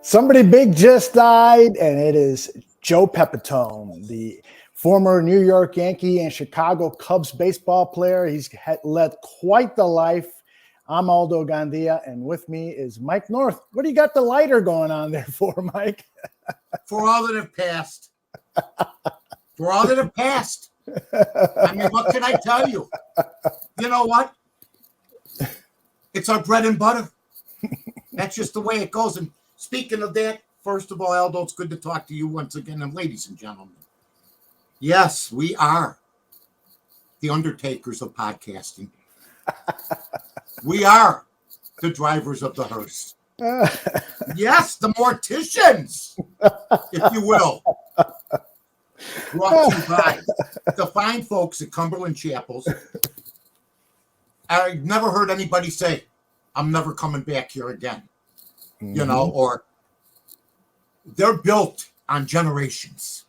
Somebody big just died, and it is Joe Pepitone, the former New York Yankee and Chicago Cubs baseball player. He's led quite the life. I'm Aldo Gandia, and with me is Mike North. What do you got the lighter going on there for, Mike? For all that have passed. For all that have passed. I mean, what can I tell you? You know what? It's our bread and butter. That's just the way it goes. And speaking of that, first of all, Aldo, it's good to talk to you once again. And ladies and gentlemen, yes, we are the undertakers of podcasting. We are the drivers of the hearse. Yes, the morticians, if you will. Brought to you by the fine folks at Cumberland Chapels. I've never heard anybody say, I'm never coming back here again. Mm-hmm. You know, or they're built on generations.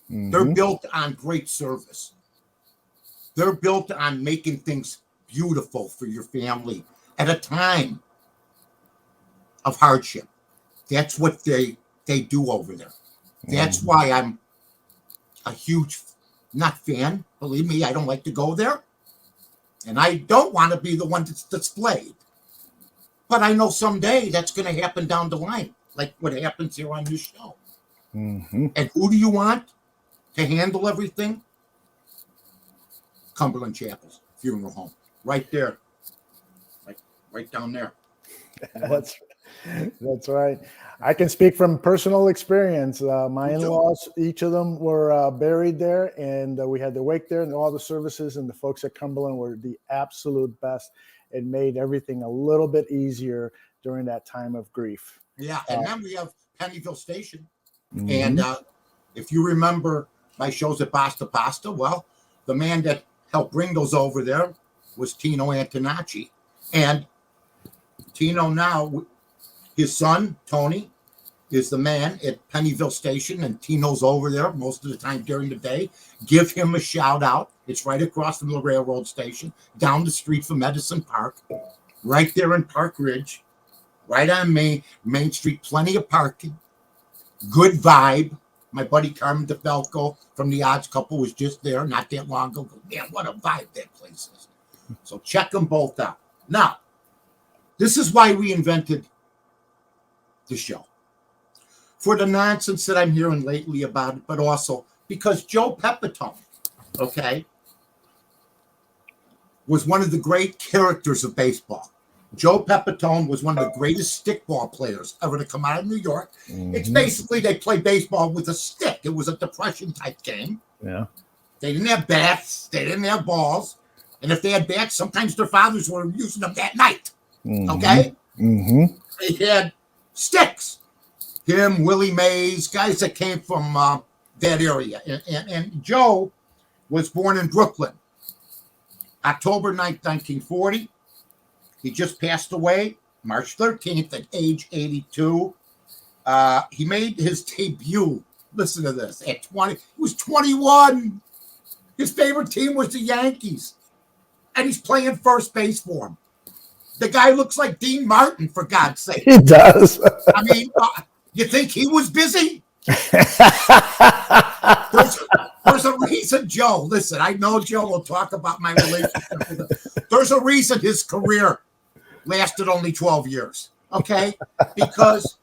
Mm-hmm. They're built on great service. They're built on making things beautiful for your family at a time of hardship. That's what they do over there. That's mm-hmm. why I'm a huge, not fan. Believe me, I don't like to go there. And I don't want to be the one that's displayed. But I know someday that's going to happen down the line, like what happens here on this show. Mm-hmm. And who do you want to handle everything? Cumberland Chapels Funeral Home. Right there. Right down there. That's right. I can speak from personal experience. My in-laws, each of them were buried there, and we had the wake there, and all the services, and the folks at Cumberland were the absolute best. It made everything a little bit easier during that time of grief. Yeah, and then we have Pennyville Station. Mm-hmm. And if you remember my shows at Basta Pasta, well, the man that helped bring those over there was Tino Antonacci. And Tino now, his son, Tony, is the man at Pennyville Station, and Tino's over there most of the time during the day. Give him a shout out. It's right across from the railroad station, down the street from Edison Park, right there in Park Ridge, right on Main Street. Plenty of parking, good vibe. My buddy Carmen DeFalco from The Odds Couple was just there not that long ago. Man, what a vibe that place is. So check them both out. Now, this is why we invented the show. For the nonsense that I'm hearing lately about it, but also because Joe Pepitone, okay, was one of the great characters of baseball. Joe Pepitone was one of the greatest stickball players ever to come out of New York. Mm-hmm. It's basically they play baseball with a stick. It was a depression type game. Yeah. They didn't have bats. They didn't have balls. And if they had bats, sometimes their fathers were using them that night. Mm-hmm. Okay? Mm-hmm. They had sticks. Him, Willie Mays, guys that came from that area. And Joe was born in Brooklyn, October 9th, 1940. He just passed away March 13th at age 82. He made his debut, listen to this, at 20. He was 21. His favorite team was the Yankees. And he's playing first base for him. The guy looks like Dean Martin, for God's sake. He does. I mean, you think he was busy? There's a reason, Joe. Listen, I know Joe will talk about my relationship with him. There's a reason his career lasted only 12 years, okay? Because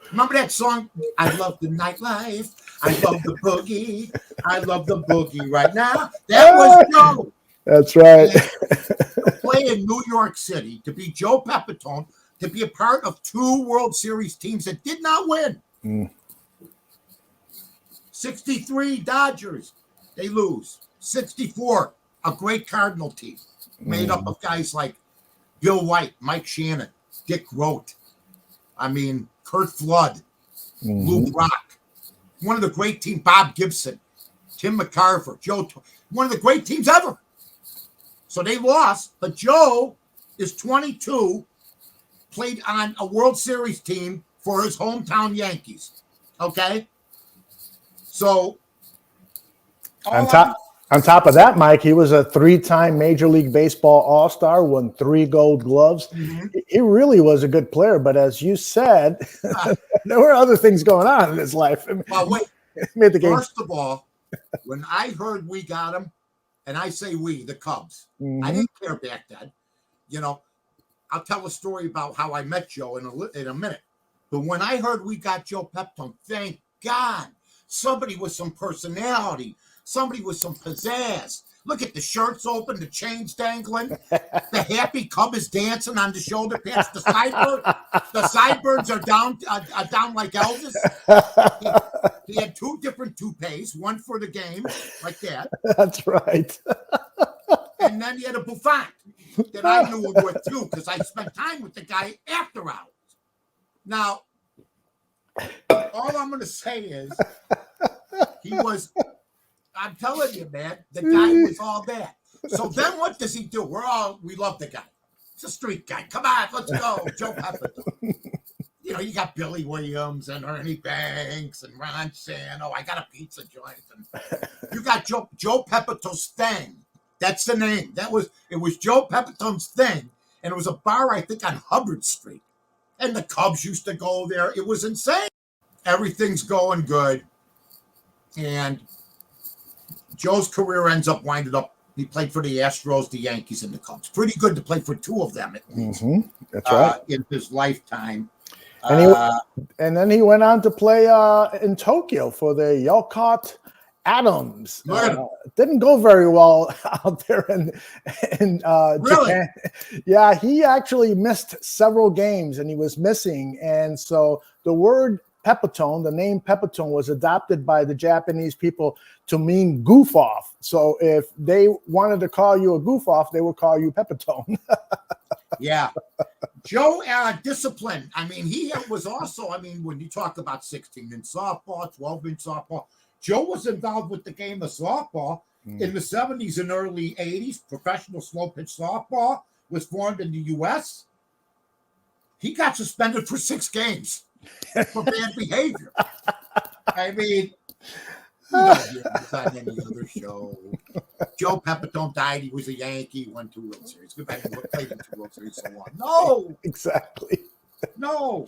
remember that song, I love the nightlife, I love the boogie, I love the boogie right now. That was Joe. That's right. To play in New York City, to be Joe Pepitone, to be a part of 2 World Series teams that did not win. Mm. 63 Dodgers, they lose. 64, a great Cardinal team made up of guys like Bill White, Mike Shannon, Dick Rote. I mean, Kurt Flood, Lou Brock. One of the great teams, Bob Gibson, Tim McCarver, one of the great teams ever. So they lost, but Joe is 22, played on a World Series team for his hometown Yankees. Okay? So on On top of that, Mike, he was a 3-time Major League Baseball All-Star, won 3 Gold Gloves. Mhm. He really was a good player, but as you said, there were other things going on in his life. Well, wait. Made the game. First of all, when I heard we got him, and I say we, the Cubs, I Mhm. didn't care back then. You know, I'll tell a story about how I met Joe in a minute. But when I heard we got Joe Pepitone, thank God, somebody with some personality, somebody with some pizzazz. Look at the shirts open, the chains dangling. The happy Cub is dancing on the shoulder pads. The sideburns are down like Elvis. He had 2 different toupees, one for the game, like that. That's right. And then he had a bouffant that I knew him with too, because I spent time with the guy after hours. Now, all I'm going to say is I'm telling you, man, the guy was all that. So then what does he do? We love the guy. He's a street guy. Come on, let's go. Joe Pepitone. You know, you got Billy Williams and Ernie Banks and Ron Sano. I got a pizza joint. And you got Joe Pepitone's Thing. That's the name. It was Joe Pepitone's Thing. And it was a bar, I think, on Hubbard Street. And the Cubs used to go there. It was insane. Everything's going good. And Joe's career winded up. He played for the Astros, the Yankees, and the Cubs. Pretty good to play for 2 of them at least. Mm-hmm. That's right. In his lifetime. And then he went on to play in Tokyo for the York Adams. Didn't go very well out there in Really? Japan. Yeah, he actually missed several games, and he was missing. And so the word Pepitone, the name Pepitone, was adopted by the Japanese people to mean goof off. So if they wanted to call you a goof off, they would call you Pepitone. Yeah. Joe, discipline. I mean, he was also, when you talk about 16-inch softball, 12-inch softball, Joe was involved with the game of softball in the 70s and early 80s. Professional slow-pitch softball was formed in the U.S. He got suspended for 6 games for bad behavior. I mean, you don't hear this on any other show. Joe Pepitone died. He was a Yankee. Won 2 World Series. Good back and played in 2 World Series. So on. No, exactly. No.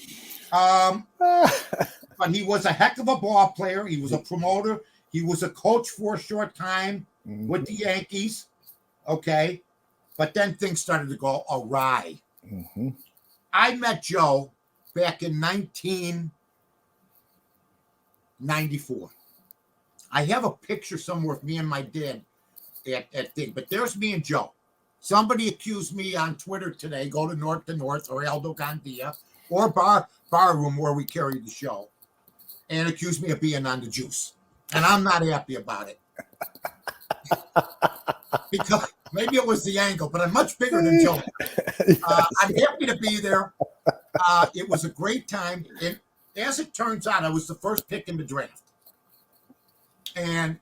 But he was a heck of a ball player. He was a promoter. He was a coach for a short time with the Yankees. Okay. But then things started to go awry. Mm-hmm. I met Joe back in 1994. I have a picture somewhere of me and my dad at thing, but there's me and Joe. Somebody accused me on Twitter today, go to North or Aldo Gandia or bar room where we carried the show, and accused me of being on the juice. And I'm not happy about it. Because maybe it was the angle, but I'm much bigger than Joe. I'm happy to be there. It was a great time. And as it turns out, I was the first pick in the draft. And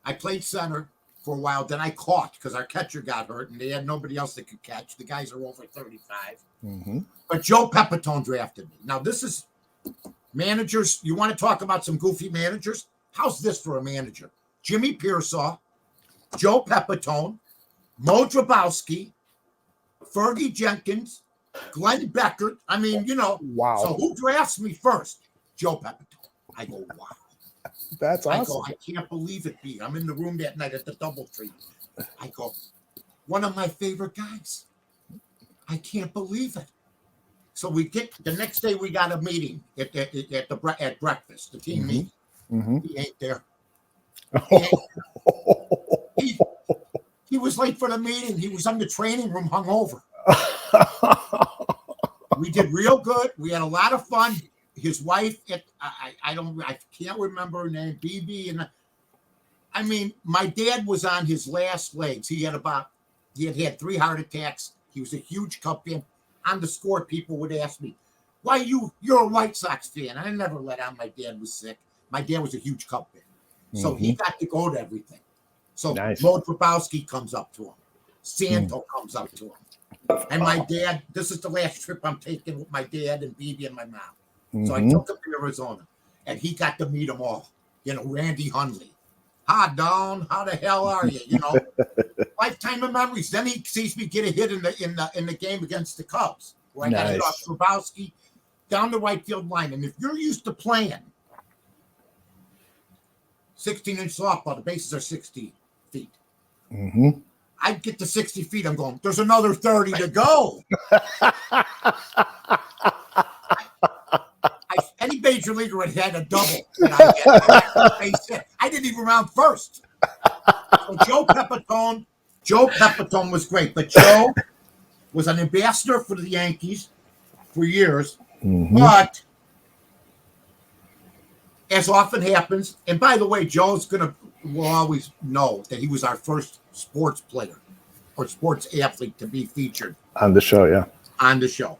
I played center for a while. Then I caught because our catcher got hurt and they had nobody else that could catch. The guys are over 35. Mm-hmm. But Joe Pepitone drafted me. Now, this is managers. You want to talk about some goofy managers? How's this for a manager? Jimmy Pearsall, Joe Pepitone, Mo Drabowski, Fergie Jenkins, Glenn Beckert. I mean, Wow. So who drafts me first? Joe Pepitone. I go, wow. That's awesome. I can't believe it, Pete. I'm in the room that night at the DoubleTree. I go, one of my favorite guys. I can't believe it. So the next day we got a meeting at breakfast, the team meeting. Mm-hmm. He ain't there. He was late for the meeting. He was in the training room hungover. We did real good. We had a lot of fun. His wife, I can't remember her name, BB, and my dad was on his last legs. He had 3 heart attacks. He was a huge Cub fan. On the score, people would ask me, "Why you're a White Sox fan?" I never let on my dad was sick. My dad was a huge Cub fan, so he got to go to everything. So nice. Mo Drabowski comes up to him, Santo comes up to him, and my dad. This is the last trip I'm taking with my dad and BB and my mom. So I took him to Arizona, and he got to meet them all. Randy Hundley, Hi, Don. How the hell are you? You know, lifetime of memories. Then he sees me get a hit in the game against the Cubs, where I got hit off Grabowski down the right field line. And if you're used to playing 16-inch softball, the bases are 60 feet. Mm-hmm. I get to 60 feet. I'm going, there's another 30 to go. Any major leaguer had a double. I didn't even round first. So Joe Pepitone was great, but Joe was an ambassador for the Yankees for years. Mm-hmm. But as often happens, and by the way, Joe's will always know that he was our first sports player or sports athlete to be featured on the show. Yeah, on the show.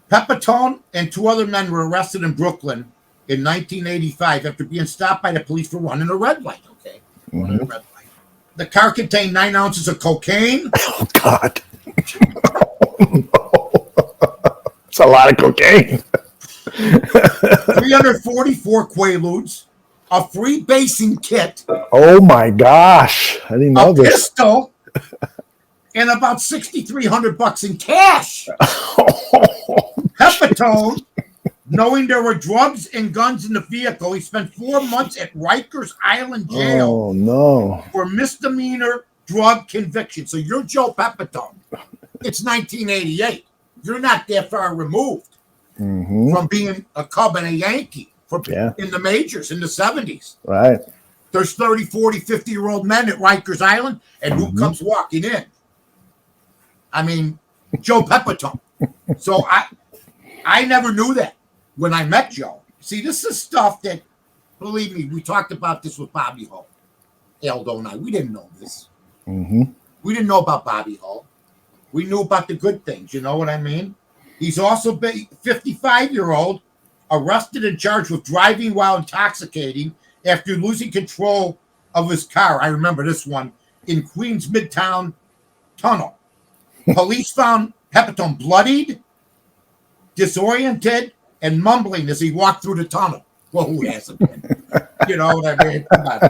Pepitone and 2 other men were arrested in Brooklyn in 1985 after being stopped by the police for running a red light. Okay, running a red light. The car contained 9 ounces of cocaine. Oh God, it's a lot of cocaine. 344 Quaaludes, a free basing kit. Oh my gosh, I didn't know this. A pistol, and about $6,300 in cash. Pepitone, knowing there were drugs and guns in the vehicle, he spent 4 months at Rikers Island Jail. Oh no! For misdemeanor drug conviction. So you're Joe Pepitone. It's 1988. You're not that far removed from being a Cub and a Yankee in the majors in the 70s. Right. There's 30, 40, 50-year-old men at Rikers Island, and who comes walking in? I mean, Joe Pepitone. So I never knew that when I met Joe. See, this is stuff that, believe me, we talked about this with Bobby Hull, Aldo and I. We didn't know this. We didn't know about Bobby Hull. We knew about the good things. You know what I mean? He's also been 55-year-old, arrested and charged with driving while intoxicating after losing control of his car. I remember this one in Queens Midtown Tunnel. Police found Pepitone bloodied, disoriented, and mumbling as he walked through the tunnel. Well, who hasn't been? You know what I mean? Come on.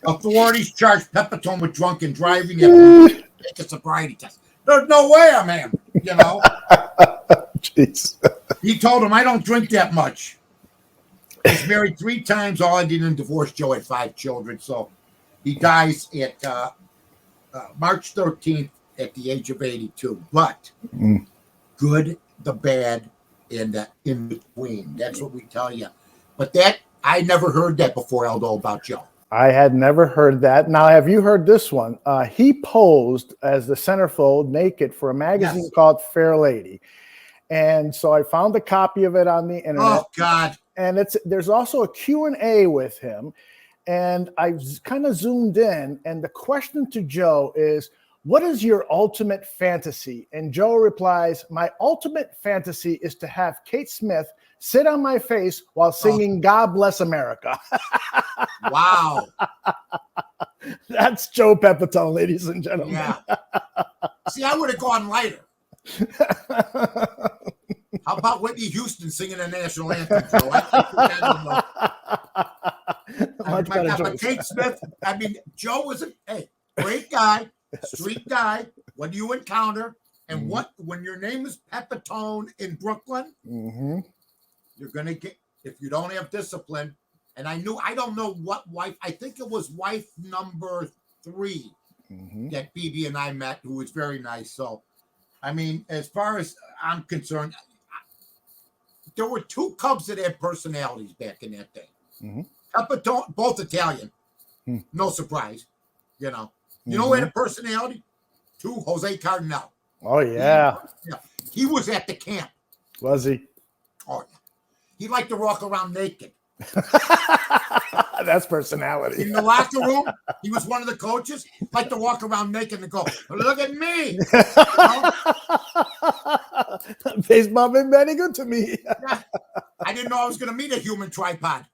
Authorities charged Pepitone with drunken driving and take a sobriety test. There's no way I'm him, you know? Jeez. He told him, I don't drink that much. He's married 3 times. All I didn't divorce. Joe had 5 children. So he dies at March 13th at the age of 82. But good, the bad, and the in between. That's what we tell you. But that, I never heard that before, Aldo, about Joe. I had never heard that. Now, have you heard this one? He posed as the centerfold naked for a magazine called Fair Lady. And so I found a copy of it on the internet. Oh, God. And there's also a Q&A with him. And I kind of zoomed in. And the question to Joe is, what is your ultimate fantasy? And Joe replies, my ultimate fantasy is to have Kate Smith sit on my face while singing God Bless America. Wow. That's Joe Pepitone, ladies and gentlemen. Yeah. See, I would have gone lighter. How about Whitney Houston singing the national anthem, Joe? But Kate Smith, I mean, Joe was a great guy, street guy. What do you encounter? And when your name is Pepitone in Brooklyn, you're going to get, if you don't have discipline, and I don't know what wife, I think it was wife number 3 that BB and I met, who was very nice. So, I mean, as far as I'm concerned, there were 2 Cubs that had personalities back in that day. Pepitone, both Italian. No surprise. You know who had a personality? 2, Jose Cardinal. Oh, yeah. He was at the camp. Was he? Oh, yeah. He liked to walk around naked. That's personality. In the locker room, he was one of the coaches. Liked to walk around naked and go, look at me. Baseball been very good to me. Yeah. I didn't know I was going to meet a human tripod.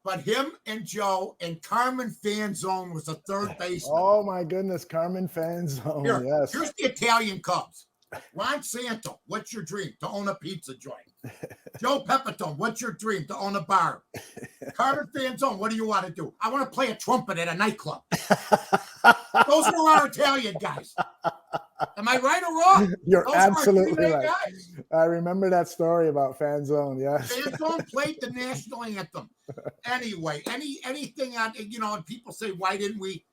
But him and Joe and Carmen Fanzone was a third baseman. Oh, my goodness. Carmen Fanzone. Yes. Here's the Italian Cubs. Ron Santo, what's your dream? To own a pizza joint. Joe Pepitone, what's your dream? To own a bar. Carter Fanzone, what do you want to do? I want to play a trumpet at a nightclub. Those are our Italian guys. Am I right or wrong? You're Those absolutely are our right. guys. I remember that story about Fanzone. Yes. Fanzone played the national anthem. Anyway, anything on, and people say, why didn't we?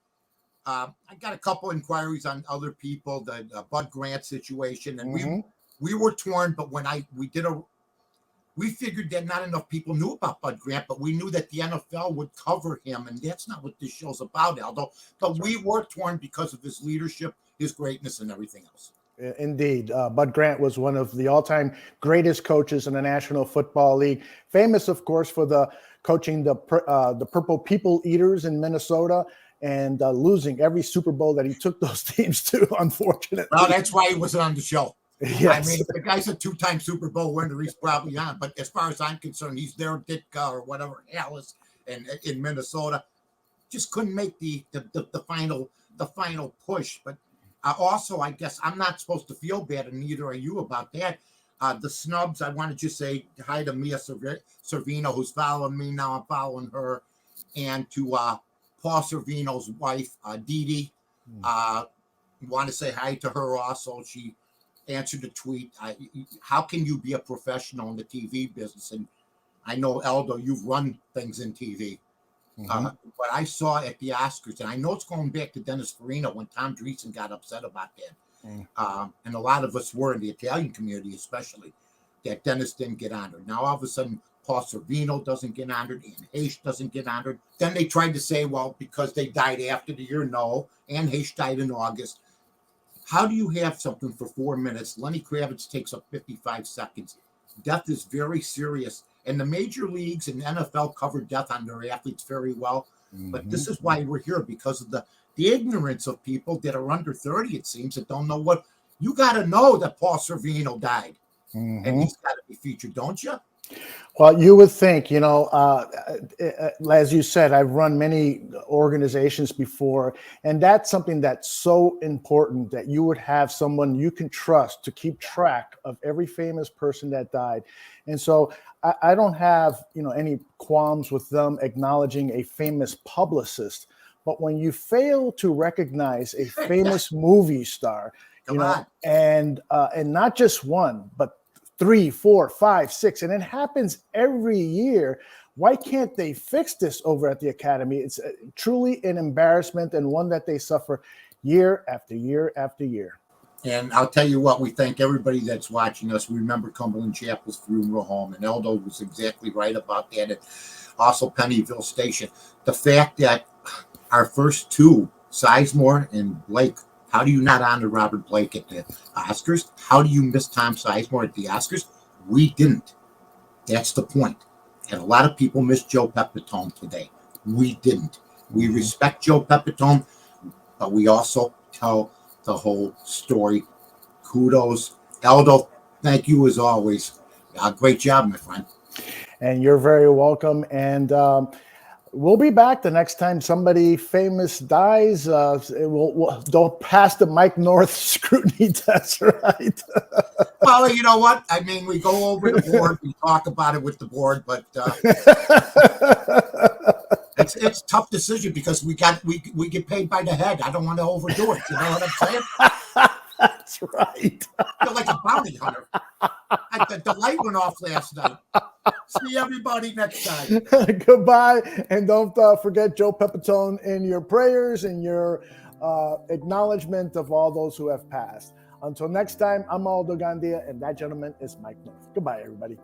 I got a couple inquiries on other people, the Bud Grant situation, and we were torn. But when we figured that not enough people knew about Bud Grant, but we knew that the NFL would cover him, and that's not what this show's about, Aldo. But we were torn because of his leadership, his greatness, and everything else. Indeed. Bud Grant was one of the all-time greatest coaches in the National Football League. Famous, of course, for coaching the Purple People Eaters in Minnesota and losing every Super Bowl that he took those teams to, unfortunately. Well, that's why he wasn't on the show. Yes. I mean, the guy's a two-time Super Bowl winner. He's probably on. But as far as I'm concerned, he's their Ditka or whatever Alice in Minnesota. Just couldn't make the final push. But also, I guess I'm not supposed to feel bad, and neither are you about that. The snubs, I want to just say hi to Mia Servino, who's following me now. I'm following her. And to Paul Servino's wife, Dee Dee. Want to say hi to her also. She answered a tweet. How can you be a professional in the TV business? And I know, Aldo, you've run things in TV. But I saw at the Oscars, and I know it's going back to Dennis Farina when Tom Dreesen got upset about that. And a lot of us were in the Italian community, especially, that Dennis didn't get honored. Now, all of a sudden, Paul Servino doesn't get honored. Anne Heche doesn't get honored. Then they tried to say, well, because they died after the year. No, Anne Heche died in August. How do you have something for 4 minutes? Lenny Kravitz takes up 55 seconds. Death is very serious. And the major leagues and NFL cover death on their athletes very well. But this is why we're here, because of the ignorance of people that are under 30, it seems, that don't know what. You got to know that Paul Servino died. And he's got to be featured, don't you? Well, you would think, as you said, I've run many organizations before, and that's something that's so important, that you would have someone you can trust to keep track of every famous person that died. And so I don't have, any qualms with them acknowledging a famous publicist. But when you fail to recognize a famous movie star, and not just one, but 3, 4, 5, 6, and it happens every year. Why can't they fix this over at the Academy? It's truly an embarrassment, and one that they suffer year after year after year. And I'll tell you what, we thank everybody that's watching us. We remember Cumberland Chapel's funeral home, and Aldo was exactly right about that. And also Pennyville Station. The fact that our first two, Sizemore and Blake, how do you not honor Robert Blake at the Oscars? How do you miss Tom Sizemore at the Oscars? We didn't. That's the point. And a lot of people miss Joe Pepitone today. We didn't. We respect Joe Pepitone, but we also tell the whole story. Kudos. Aldo, thank you as always. Great job, my friend. And you're very welcome. And we'll be back the next time somebody famous dies. Don't pass the Mike North scrutiny test, right? Well, you know what? I mean, we go over the board. We talk about it with the board, but it's a tough decision because we get paid by the head. I don't want to overdo it. You know what I'm saying? That's right. I feel like a bounty hunter. The light went off last night. See everybody next time. Goodbye. And don't forget Joe Pepitone in your prayers and your acknowledgement of all those who have passed. Until next time, I'm Aldo Gandia, and that gentleman is Mike North. Goodbye, everybody.